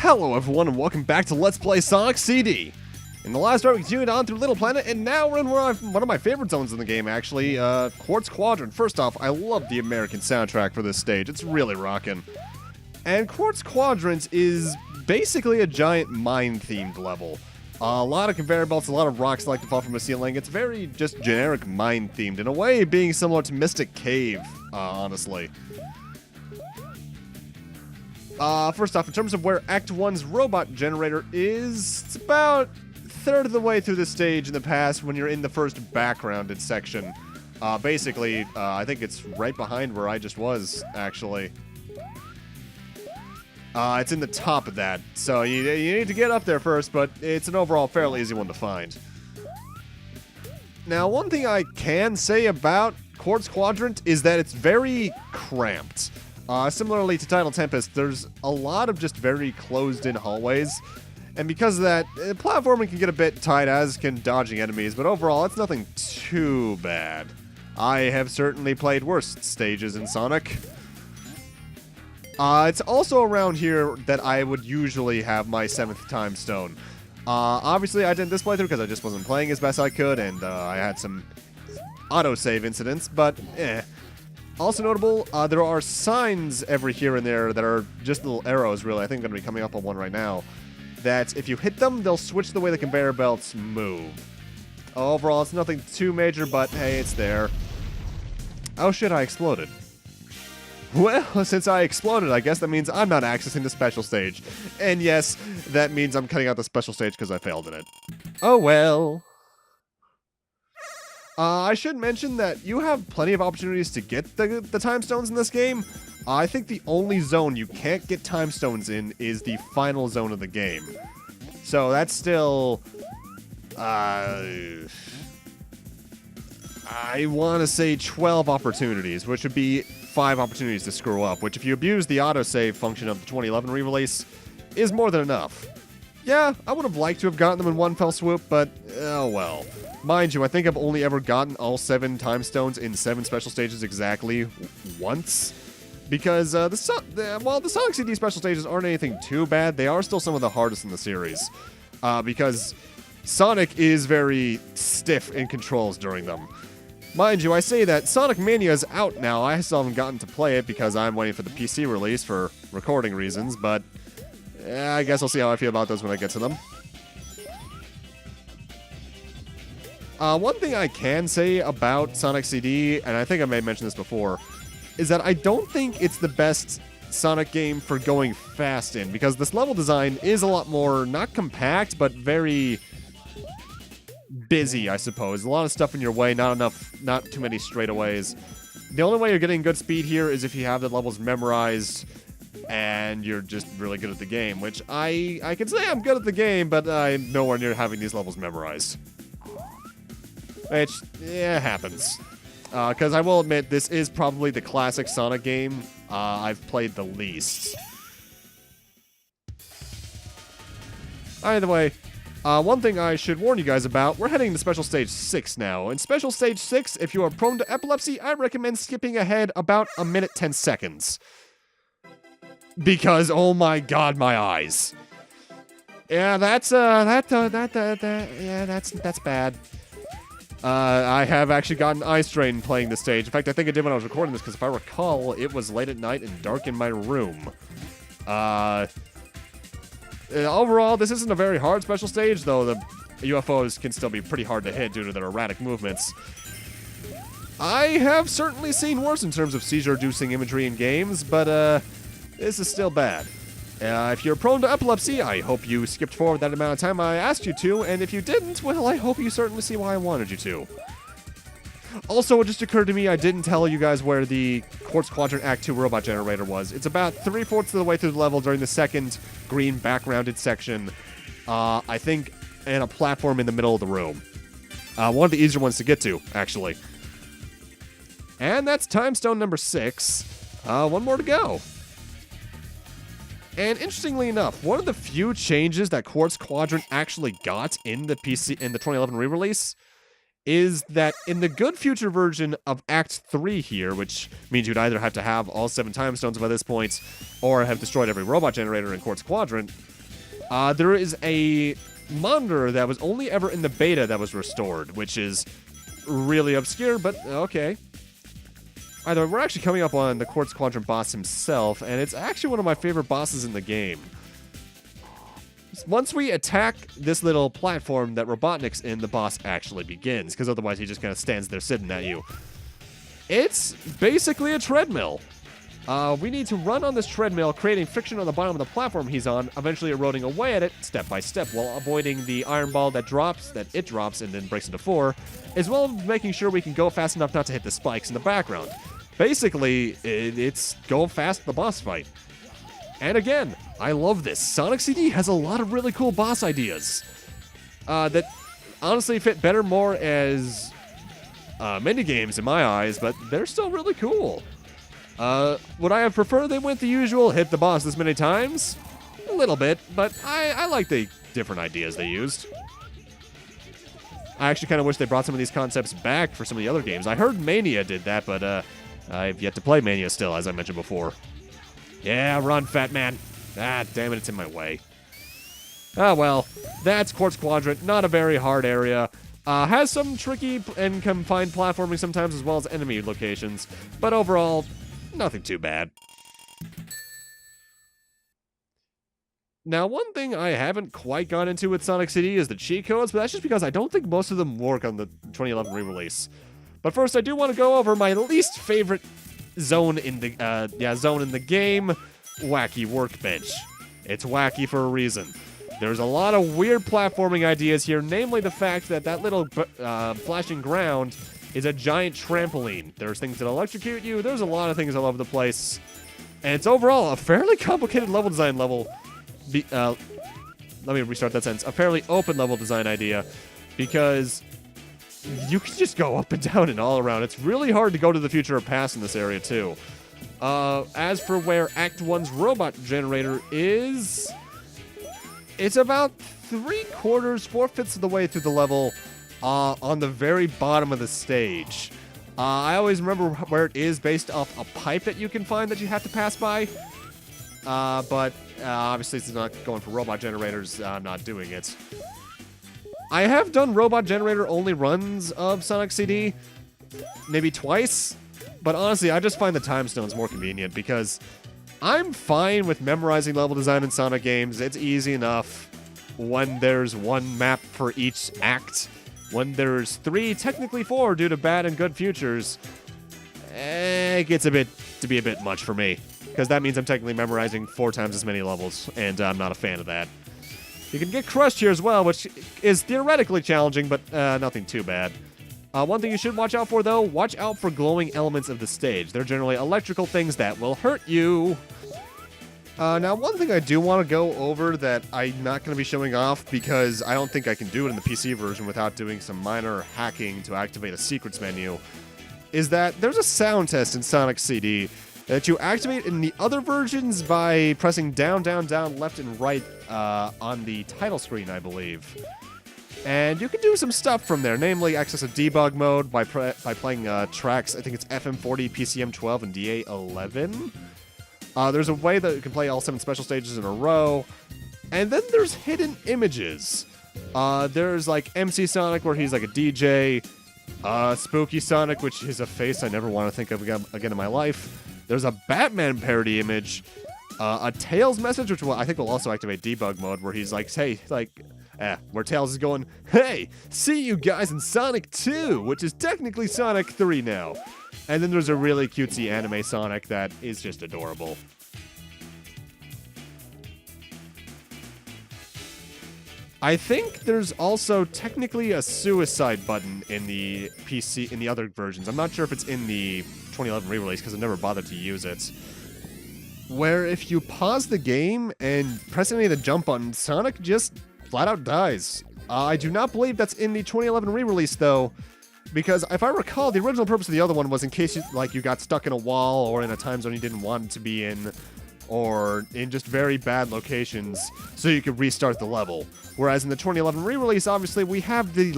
Hello everyone and welcome back to Let's Play Sonic CD. In the last part we continued on through Little Planet and now we're in one of my favorite zones in the game actually, Quartz Quadrant. First off, I love the American soundtrack for this stage, it's really rockin'. And Quartz Quadrant is basically a giant mine-themed level. A lot of conveyor belts, a lot of rocks like to fall from the ceiling. It's very just generic mine-themed, in a way being similar to Mystic Cave, honestly. First off, in terms of where Act 1's robot generator is, it's about a third of the way through the stage in the past when you're in the first backgrounded section. Basically, I think it's right behind where I just was, actually. It's in the top of that, so you need to get up there first, but it's an overall fairly easy one to find. Now, one thing I can say about Quartz Quadrant is that it's very cramped. Similarly to Tidal Tempest, there's a lot of just very closed-in hallways, and because of that, platforming can get a bit tight, as can dodging enemies, but overall, it's nothing too bad. I have certainly played worse stages in Sonic. It's also around here that I would usually have my 7th time stone. Obviously, I didn't this playthrough because I just wasn't playing as best I could, and I had some autosave incidents, but Also notable, there are signs every here and there that are just little arrows, really. I think I'm going to be coming up on one right now. That if you hit them, they'll switch the way the conveyor belts move. Overall, it's nothing too major, but hey, it's there. Oh shit, I exploded. Well, since I exploded, I guess that means I'm not accessing the special stage. And yes, that means I'm cutting out the special stage because I failed in it. Oh well. I should mention that you have plenty of opportunities to get the time stones in this game. I think the only zone you can't get time stones in is the final zone of the game. So that's still... I want to say 12 opportunities, which would be 5 opportunities to screw up, which if you abuse the autosave function of the 2011 re-release, is more than enough. Yeah, I would have liked to have gotten them in one fell swoop, but oh well. Mind you, I think I've only ever gotten all 7 time stones in 7 special stages exactly once. Because while the Sonic CD special stages aren't anything too bad, they are still some of the hardest in the series. Because Sonic is very stiff in controls during them. Mind you, I say that Sonic Mania is out now. I still haven't gotten to play it because I'm waiting for the PC release for recording reasons, but I guess I'll see how I feel about those when I get to them. One thing I can say about Sonic CD, and I think I may have mentioned this before, is that I don't think it's the best Sonic game for going fast in, because this level design is a lot more, not compact, but very busy, I suppose. A lot of stuff in your way, not too many straightaways. The only way you're getting good speed here is if you have the levels memorized and you're just really good at the game, which I can say I'm good at the game, but I'm nowhere near having these levels memorized. Which, yeah, happens. Because I will admit, this is probably the classic Sonic game I've played the least. Either way, one thing I should warn you guys about, we're heading to Special Stage 6 now. In Special Stage 6, if you are prone to epilepsy, I recommend skipping ahead about a minute 10 seconds. Because, oh my god, my eyes. Yeah, that's bad. I have actually gotten eye strain playing this stage. In fact, I think I did when I was recording this, because if I recall, it was late at night and dark in my room. Overall, this isn't a very hard special stage, though the UFOs can still be pretty hard to hit due to their erratic movements. I have certainly seen worse in terms of seizure-inducing imagery in games, but this is still bad. If you're prone to epilepsy, I hope you skipped forward that amount of time I asked you to, and if you didn't, well, I hope you certainly see why I wanted you to. Also, it just occurred to me I didn't tell you guys where the Quartz Quadrant Act 2 robot generator was. It's about 3/4 of the way through the level during the second green backgrounded section. I think in a platform in the middle of the room. One of the easier ones to get to, actually. And that's time stone number 6. One more to go. And interestingly enough, one of the few changes that Quartz Quadrant actually got in the PC in the 2011 re-release is that in the good future version of Act 3 here, which means you'd either have to have all 7 time stones by this point, or have destroyed every robot generator in Quartz Quadrant, There is a monitor that was only ever in the beta that was restored, which is really obscure, but okay. Either way, we're actually coming up on the Quartz Quadrant boss himself, and it's actually one of my favorite bosses in the game. Once we attack this little platform that Robotnik's in, the boss actually begins, because otherwise he just kind of stands there sitting at you. It's basically a treadmill. We need to run on this treadmill, creating friction on the bottom of the platform he's on, eventually eroding away at it step by step while avoiding the iron ball that it drops and then breaks into 4, as well as making sure we can go fast enough not to hit the spikes in the background. Basically, it's go fast the boss fight. And again, I love this. Sonic CD has a lot of really cool boss ideas that honestly fit better more as minigames in my eyes, but they're still really cool. Would I have preferred they went the usual hit the boss this many times? A little bit, but I like the different ideas they used. I actually kind of wish they brought some of these concepts back for some of the other games. I heard Mania did that, but I've yet to play Mania still, as I mentioned before. Yeah, run, fat man. Ah, damn it, it's in my way. Ah, well, that's Quartz Quadrant. Not a very hard area. Has some tricky and confined platforming sometimes, as well as enemy locations. But overall, nothing too bad. Now, one thing I haven't quite gone into with Sonic CD is the cheat codes, but that's just because I don't think most of them work on the 2011 re-release. But first, I do want to go over my least favorite zone in the game, Wacky Workbench. It's wacky for a reason. There's a lot of weird platforming ideas here, namely the fact that that little flashing ground is a giant trampoline. There's things that electrocute you. There's a lot of things all over the place. And it's overall a fairly complicated level design level. Let me restart that sentence. A fairly open level design idea, because you can just go up and down and all around. It's really hard to go to the future or past in this area, too. As for where Act 1's robot generator is, it's about 4/5 of the way through the level, on the very bottom of the stage. I always remember where it is based off a pipe that you can find that you have to pass by. But obviously it's not going for robot generators. I'm not doing it. I have done robot generator only runs of Sonic CD, maybe twice, but honestly, I just find the time stones more convenient because I'm fine with memorizing level design in Sonic games. It's easy enough when there's one map for each act. When there's 3, technically 4, due to bad and good futures, it gets to be a bit much for me, because that means I'm technically memorizing 4 times as many levels, and I'm not a fan of that. You can get crushed here as well, which is theoretically challenging, but nothing too bad. One thing you should watch out for, though, watch out for glowing elements of the stage. They're generally electrical things that will hurt you. Now, one thing I do want to go over that I'm not going to be showing off, because I don't think I can do it in the PC version without doing some minor hacking to activate a secrets menu, is that there's a sound test in Sonic CD that you activate in the other versions by pressing down, down, down, left, and right on the title screen, I believe. And you can do some stuff from there, namely access a debug mode by playing tracks, I think it's FM40, PCM12, and DA11. There's a way that you can play all 7 special stages in a row. And then there's hidden images. There's like MC Sonic, where he's like a DJ. Spooky Sonic, which is a face I never want to think of again in my life. There's a Batman parody image. A Tails message, which I think will also activate debug mode, where he's like, hey, where Tails is going, hey, see you guys in Sonic 2, which is technically Sonic 3 now. And then there's a really cutesy anime Sonic that is just adorable. I think there's also technically a suicide button in the PC, in the other versions. I'm not sure if it's in the 2011 re-release, because I never bothered to use it. Where if you pause the game and press any of the jump buttons, Sonic just flat out dies. I do not believe that's in the 2011 re-release, though, because if I recall, the original purpose of the other one was in case you got stuck in a wall or in a time zone you didn't want to be in, or in just very bad locations, so you could restart the level. Whereas in the 2011 re-release, obviously, we have the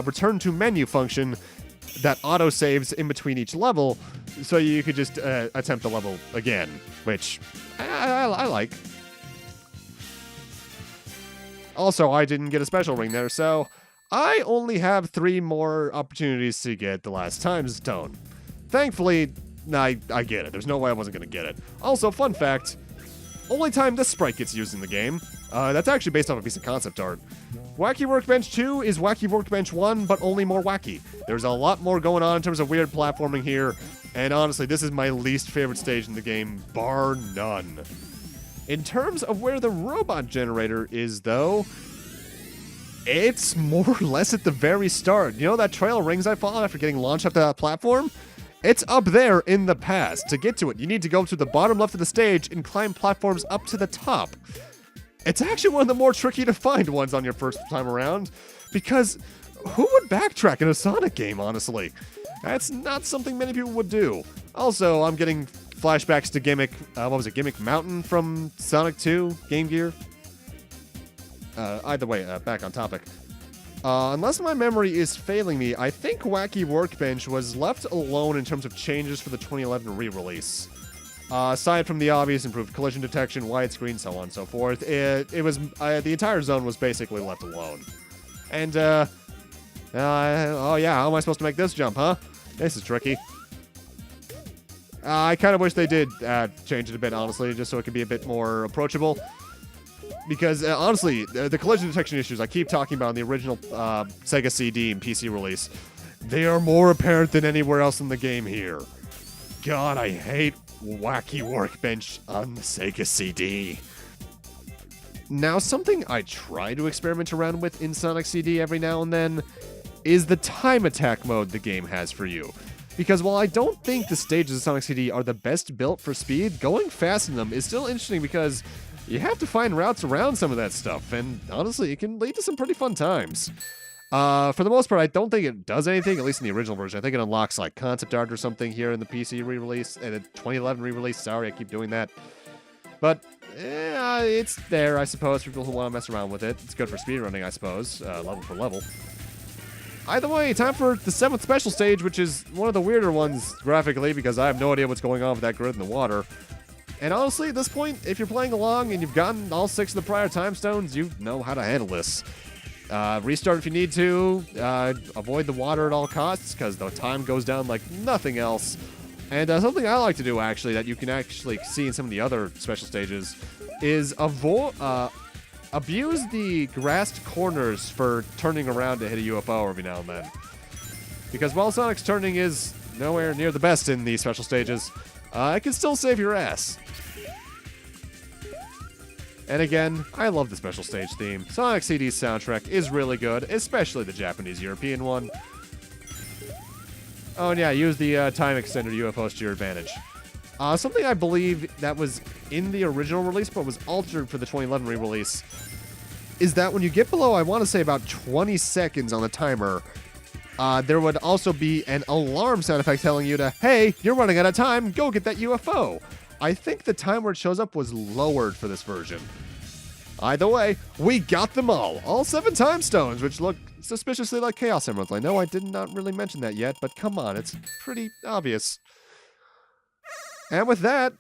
return to menu function that auto-saves in between each level, so you could just attempt the level again, which I like. Also, I didn't get a special ring there, so I only have 3 more opportunities to get the last time stone. Thankfully, I get it. There's no way I wasn't going to get it. Also, fun fact, only time this sprite gets used in the game. That's actually based off a piece of concept art. Wacky Workbench 2 is Wacky Workbench 1, but only more wacky. There's a lot more going on in terms of weird platforming here, and honestly, this is my least favorite stage in the game, bar none. In terms of where the robot generator is, though, it's more or less at the very start. You know that trail of rings I followed after getting launched up to that platform? It's up there in the past. To get to it, you need to go to the bottom left of the stage and climb platforms up to the top. It's actually one of the more tricky to find ones on your first time around, because who would backtrack in a Sonic game, honestly? That's not something many people would do. Also, I'm getting flashbacks to Gimmick, Gimmick Mountain from Sonic 2 Game Gear? Either way, back on topic. Unless my memory is failing me, I think Wacky Workbench was left alone in terms of changes for the 2011 re-release. Aside from the obvious improved collision detection, widescreen, so on and so forth, it was the entire zone was basically left alone. And oh yeah, how am I supposed to make this jump, huh? This is tricky. I kind of wish they did change it a bit, honestly, just so it could be a bit more approachable. Because honestly, the collision detection issues I keep talking about in the original Sega CD and PC release, they are more apparent than anywhere else in the game here. God, I hate Wacky Workbench on the Sega CD. Now, something I try to experiment around with in Sonic CD every now and then is the time attack mode the game has for you. Because while I don't think the stages of Sonic CD are the best built for speed, going fast in them is still interesting because you have to find routes around some of that stuff, and honestly, it can lead to some pretty fun times. For the most part, I don't think it does anything, at least in the original version. I think it unlocks, like, concept art or something here in the PC re-release, and the 2011 re-release. Sorry, I keep doing that. But, it's there, I suppose, for people who want to mess around with it. It's good for speedrunning, I suppose, level for level. Either way, time for the 7th special stage, which is one of the weirder ones graphically, because I have no idea what's going on with that grid in the water. And honestly, at this point, if you're playing along and you've gotten all 6 of the prior time stones, you know how to handle this. Restart if you need to. Avoid the water at all costs, because the time goes down like nothing else. And something I like to do, actually, that you can actually see in some of the other special stages, is abuse the grassed corners for turning around to hit a UFO every now and then. Because while Sonic's turning is nowhere near the best in these special stages, it can still save your ass. And again, I love the special stage theme. Sonic CD's soundtrack is really good, especially the Japanese-European one. Oh, and yeah, use the time extender UFOs to your advantage. Something I believe that was in the original release, but was altered for the 2011 re-release, is that when you get below, I want to say about 20 seconds on the timer, there would also be an alarm sound effect telling you to, hey, you're running out of time, go get that UFO. I think the time where it shows up was lowered for this version. Either way, we got them all 7 time stones, which look suspiciously like Chaos Emeralds. I know I did not really mention that yet, but come on, it's pretty obvious. And with that,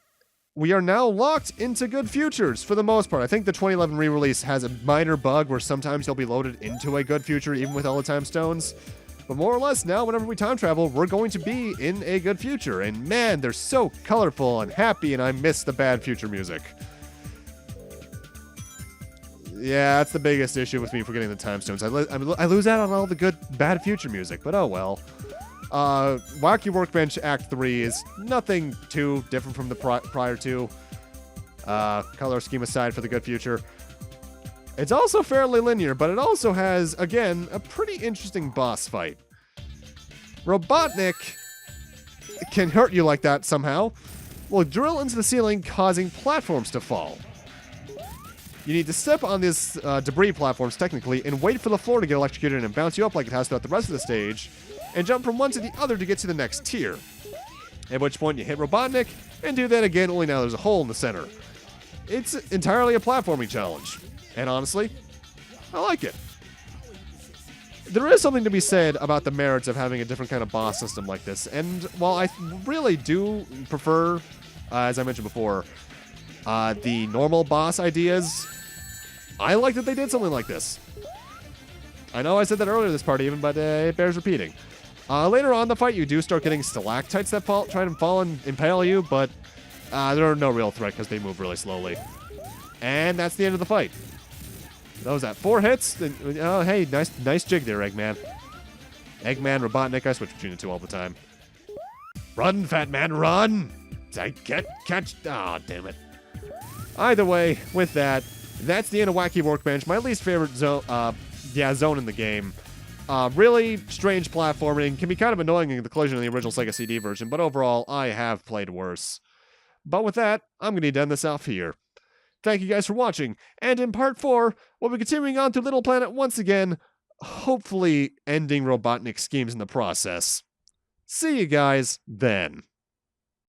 we are now locked into good futures for the most part. I think the 2011 re-release has a minor bug where sometimes you'll be loaded into a good future even with all the time stones. But more or less now, whenever we time travel, we're going to be in a good future. And man, they're so colorful and happy, and I miss the bad future music. Yeah, that's the biggest issue with me for getting the time stones. I lose out on all the good, bad future music, but oh well. Wacky Workbench Act 3 is nothing too different from the prior two. Color scheme aside for the good future. It's also fairly linear, but it also has, again, a pretty interesting boss fight. Robotnik can hurt you like that somehow. Will drill into the ceiling, causing platforms to fall. You need to step on these debris platforms, technically, and wait for the floor to get electrocuted and bounce you up like it has throughout the rest of the stage, and jump from one to the other to get to the next tier. At which point you hit Robotnik, and do that again, only now there's a hole in the center. It's entirely a platforming challenge. And honestly, I like it. There is something to be said about the merits of having a different kind of boss system like this. And while I really do prefer, as I mentioned before, the normal boss ideas, I like that they did something like this. I know I said that earlier this part even, but it bears repeating. Later on in the fight, you do start getting stalactites that try to fall and impale you, but they're no real threat because they move really slowly. And that's the end of the fight. That was that 4 hits. Oh, hey, nice jig there, Eggman. Eggman, Robotnik, I switch between the two all the time. Run, fat man, run! I can't catch. Oh, damn it. Either way, with that, that's the end of Wacky Workbench. My least favorite zone in the game. Really strange platforming. Can be kind of annoying in the collision of the original Sega CD version, but overall, I have played worse. But with that, I'm going to end this off here. Thank you guys for watching, and in part 4, we'll be continuing on to Little Planet once again, hopefully ending Robotnik's schemes in the process. See you guys then.